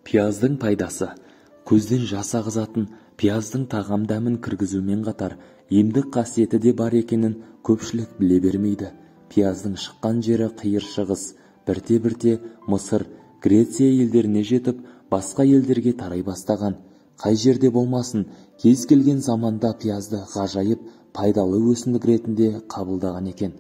Пияздың пайдасы. Көзден жас ағызатын пияздың тағам дәмін кіргізумен қатар емдік қасиеті де бар екенін көпшілік біле бермейді. Пияздың шыққан жері қиыр шығыс, бірте-бірте Мысыр, Греция елдеріне жетіп, басқа елдерге тарай бастаған. Қай жерде болмасын, кез келген заманда пиязды ғажайып, пайдалы өсімдік ретінде қабылдаған екен.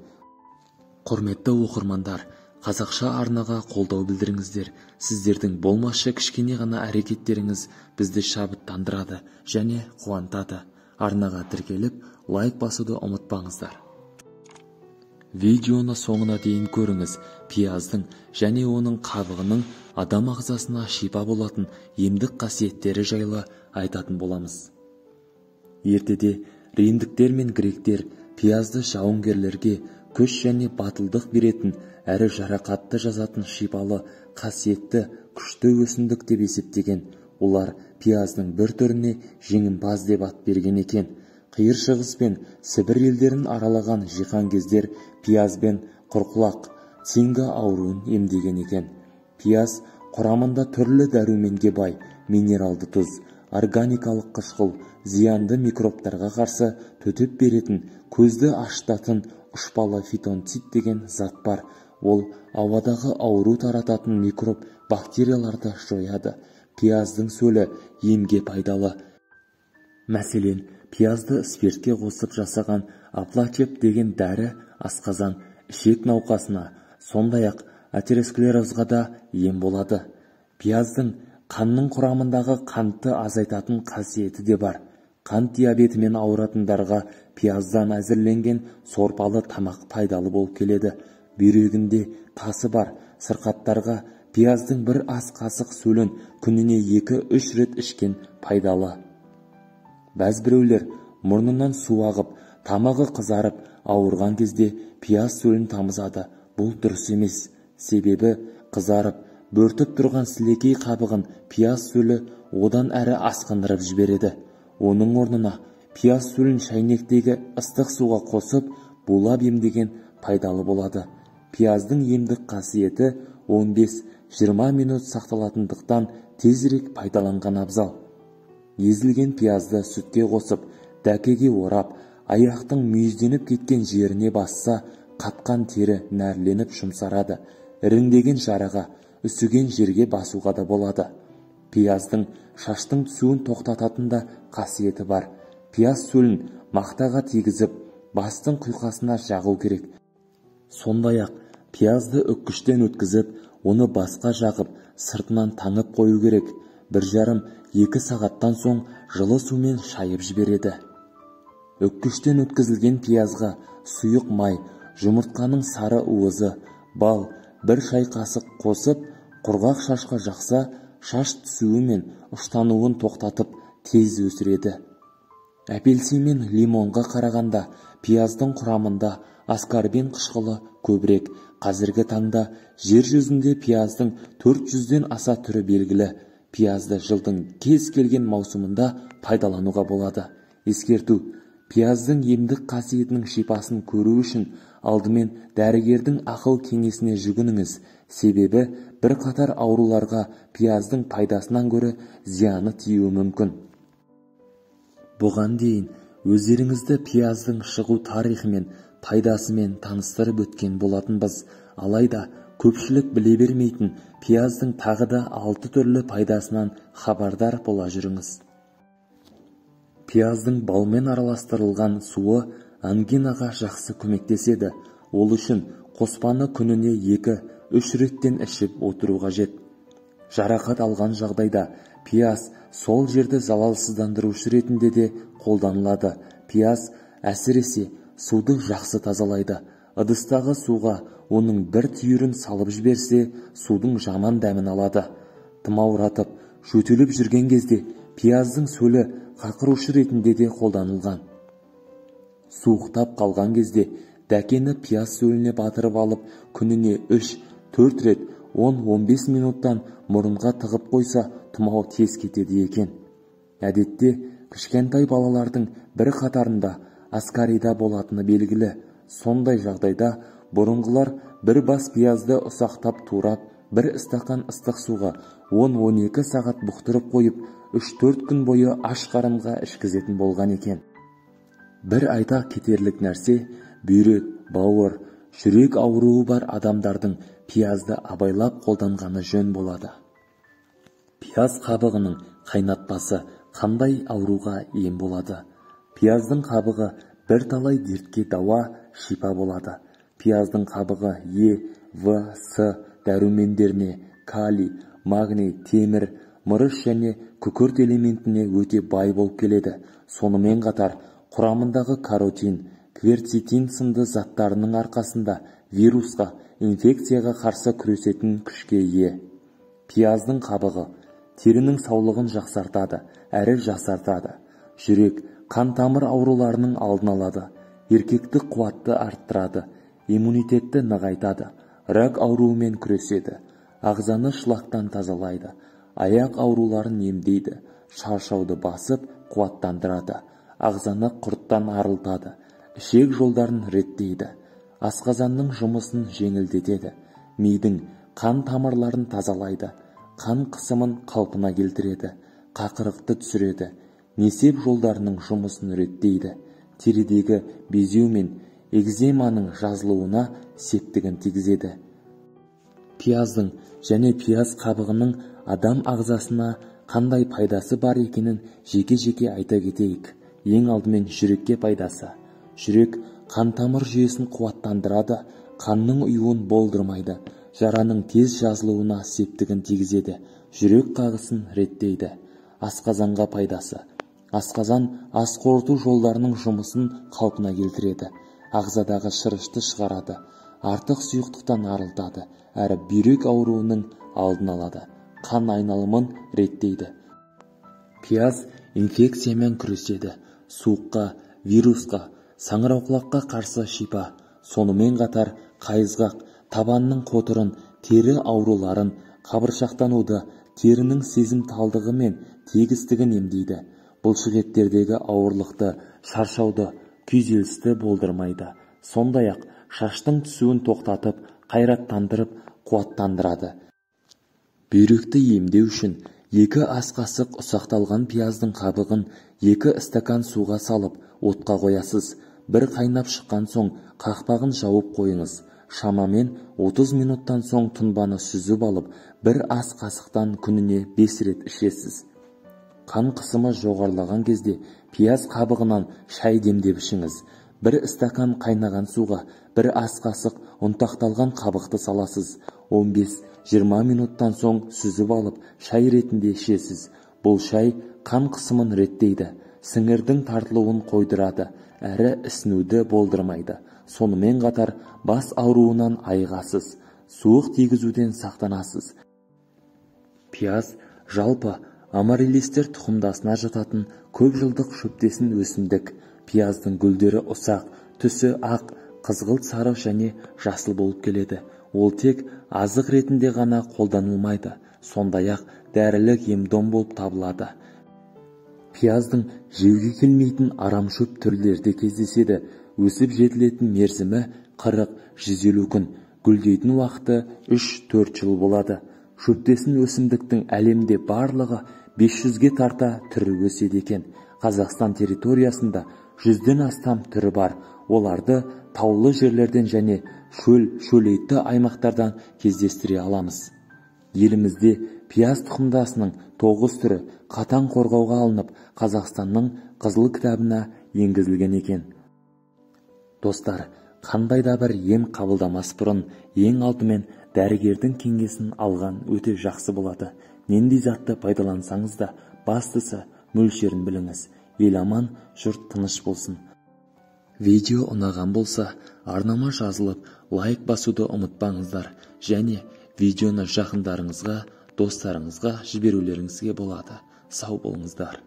Құрметті оқырмандар, қазақша арнаға қолдау білдіріңіздер. Сіздердің болмашы кішкене ғана әрекеттеріңіз бізді шабыттандырады және қуантады. Арнаға тіркеліп, лайк басуды ұмытпаңыздар. Видеоны соңына дейін көріңіз. Пияздың және оның қабығының адам ағзасына шипа болатын емдік қасиеттері жайлы айтатын боламыз. Ертеде римдіктер мен гректер пиязды жауынгерлерге күш және батылдық беретін әрі жарақатты жазатын шипалы, қасиетті, күшті өсімдік деп есептеген. Олар пияздың бір түріне жеңімпаз деп ат берген екен. Қиыр шығыс пен Сібір елдерін аралаған жиһанкездер пиязбен құрқұлақ, цинга ауруын емдеген екен. Пияз құрамында түрлі дәруменге бай минералды тұз, органикалық қышқыл, зиянды микробтарға қарсы төтеп беретін, көзді ашытатын ұшпалы фитонцид деген зат бар. Ол ауадағы ауру тарататын микроб бактерияларды жояды. Пияздың сөлі емге пайдалы. Мәселен, пиязды спиртке қосып жасаған аплачеп деген дәрі асқазан, ішек науқасына, сондай-ақ атеросклерозға да ем болады. Пияздың қанның құрамындағы қантты азайтатын қасиеті де бар. Қант диабетімен ауыратындарға пияздан әзірленген сорпалы тамақ пайдалы болып келеді. Бүйрегінде тасы бар сырқаттарға пияздың бір ас қасық сөлін күніне 2-3 рет ішкен пайдалы. Бәзбіреулер мұрнынан су ағып, тамағы қызарып, ауырған кезде пияз сөлін тамызады. Бұл дұрыс емес. Себебі қызарып, бөртіп тұрған сілекей қабығын пияз сөлі одан әрі асқындырып жібереді. Оның орнына пияз сөлін шайнектегі ыстық суға қосып, булап емдеген пайдалы болады. Пияздың емдік қасиеті 15-20 минут сақталатындықтан тезірек пайдаланған абзал. Езілген пиязды сүтке қосып, дәкеге орап, аяқтың мүйізденіп кеткен жеріне басса, қатқан тері нәрленіп жұмсарады. Іріңдеген жараға, үсіген жерге басуға да болады. Пияздың шаштың түсуін тоқтататын да қасиеті бар. Пияз сөлін мақтаға тигізіп, бастың құйқасына жағу керек. Сондай-ақ пиязды үккіштен өткізіп, оны басқа жағып, сыртынан таңып қою керек. 1,5-2 сағаттан соң жылы сумен шайып жібереді. Үккіштен өткізілген пиязға сұйық май, жұмыртқаның сары уызы, бал, 1 шай қасық қосып, құрғақ шашқа жақса, шаш түсуі мен ұштануын тоқтатып, тез өсіреді. Апельсин мен лимонға қарағанда пияздың құрамында аскорбин қышқылы көбірек. Қазіргі таңда жер жүзінде пияздың 400-ден аса түрі белгілі. Пиязды жылдың кез келген маусымында пайдалануға болады. Ескерту: пияздың емдік қасиетінің шипасын көру үшін алдымен дәрігердің ақыл кеңесіне жүгініңіз. Себебі бір қатар ауруларға пияздың пайдасынан гөрі зияны тиюі мүмкін. Бұған дейін өздеріңізді пияздың шығу тарихымен, пайдасымен таныстырып өткен болатынбыз. Алайда көпшілік біле бермейтін пияздың тағы да 6 түрлі пайдасынан хабардар бола жүріңіз. Пияздың балмен араластырылған суы ангинаға жақсы көмектеседі. Ол үшін қоспаны күніне 2-3 реттен ішіп отыру қажет. Жарақат алған жағдайда пияз сол жерді залалсыздандырушы ретінде де қолданылады. Пияз әсіресе суды жақсы тазалайды. Ыдыстағы суға оның бір түйірін салып жіберсе, судың жаман дәмін алады. Тымауратып, жөтеліп жүрген кезде пияздың сөлі қақырушы ретінде де қолданылған. Суықтап қалған кезде дәкені пияз сөліне батырып алып, күніне 3-4 рет 10-15 минуттан мұрынға тығып қойса, тұмау тез кетеді екен. Әдетте кішкентай балалардың бір қатарында аскарида болатыны белгілі. Сондай жағдайда бұрынғылар бір бас пиязды ұсақтап турап, бір стақан ыстық суға 10-12 сағат бұқтырып қойып 3-4 күн бойы аш қарынға ішкізетін болған екен. Бір айта кетерлік нәрсе, бүйрек, бауыр, жүрек ауруы бар адамдардың пиязды абайлап қолданғаны жөн болады. Пияз қабығының қайнатпасы қандай ауруға ем болады? Пияздың қабығы бірталай дертке дауа, шипа болады. Пияздың қабығы Е, В, С дәрумендеріне, калий, магний, темір, мырыш және күкірт элементіне өте бай болып келеді. Сонымен қатар құрамындағы каротин, кверцетин сынды заттарының арқасында вирусқа, инфекцияға қарсы күресетін күшке ие. Пияздың қабығы терінің саулығын жақсартады, әрі жасартады. Жүрек, қан тамыр ауруларының алдын алады. Еркекті қуатты арттырады, иммунитетті нығайтады, рак ауруымен күреседі, ағзаны шлактан тазалайды, аяқ ауруларын емдейді, шаршауды басып қуаттандырады, ағзаны құрттан арылтады, ішек жолдарын реттейді, асқазанның жұмысын жеңілдетеді, мидың қан тамырларын тазалайды, қан қысымын қалпына келтіреді, қақырықты түсіреді, несеп жолдарының жұмысын реттейді, терідегі безеу мен экземаның жазылуына септігін тигізеді. Пияздың және пияз қабығының адам ағзасына қандай пайдасы бар екенін жеке-жеке айта кетейік. Ең алдымен жүрекке пайдасы. Жүрек қан тамыр жүйесін қуаттандырады, қанның ұюын болдырмайды, жараның тез жазылуына септігін тигізеді, жүрек қағысын реттейді. Асқазанға пайдасы. Асқазан ас қорыту жолдарының жұмысын қалпына келтіреді, ағзадағы шырышты шығарады, артық сұйықтықтан арылтады, әрі бүйрек ауруының алдын алады, қан айналымын реттейді. Пияз инфекциямен күреседі, суыққа, вирусқа, саңырауқұлаққа қарсы шипа. Сонымен қатар қайызғақ, табанның қотырын, тері ауруларын, қабыршақтануды, терінің сезімталдығы мен тегістігін емдейді. Бұлшықеттердегі ауырлықты, шаршауды, күйзелісті болдырмайды. Сондай-ақ шаштың түсуін тоқтатып, қайраттандырып, қуаттандырады. Бүйректі емдеу үшін 2 ас қасық ұсақталған пияздың қабығын 2 стакан суға салып, отқа қоясыз. Бір қайнап шыққан соң қақпағын жауып қойыңыз. Шамамен 30 минуттан соң тұнбаны сүзіп алып, 1 ас қасықтан күніне 5 рет ішесіз. Қан қысымы жоғарылаған кезде пияз қабығынан шай демдеп ішіңіз. 1 стакан қайнаған суға 1 ас қасық ұнтақталған қабықты саласыз. 15-20 минуттан соң сүзіп алып, шай ретінде ішесіз. Бұл шай қан қысымын реттейді, сіңірдің тартылуын қойдырады, әрі ісінуді болдырмайды. Сонымен қатар бас ауруынан айығасыз, суық тигізуден сақтанасыз. Пияз жалпы амарилистер тұқымдасына жататын көп жылдық шөптесін өсімдік. Пияздың гүлдері ұсақ, түсі ақ, қызғылт сары және жасыл болып келеді. Ол тек азық ретінде ғана қолданылмайды, сондай-ақ дәрілік ем-дом болып табылады. Пияздың жеуге келмейтін арамшөп түрлері де кездеседі. Өсіп жетілетін мерзімі 40-150 күн, гүлдейтін уақыты 3-4 жыл болады. Шөптесін өсімдіктің әлемде барлығы 500-ге тарта түрі өседі екен. Қазақстан территориясында 100-ден астам түрі бар. Оларды таулы жерлерден және шөлейтті аймақтардан кездестіре аламыз. Елімізде пияз тұқымдасының 9 түрі қатаң қорғауға алынып, Қазақстанның қызыл кітабына енгізілген екен. Достар, қандай да бір ем қабылдамас бұрын ең алдымен дәрігердің кеңесін алған өте жақсы болады. Нендей затты пайдалансаңыз да, бастысы мөлшерін біліңіз. Ел аман, жұрт тыныш болсын. Видео ұнаған болса, арнама жазылып, лайк басуды ұмытпаңыздар, және видеоны жақындарыңызға, достарыңызға жіберулеріңізге болады. Сау болыңыздар.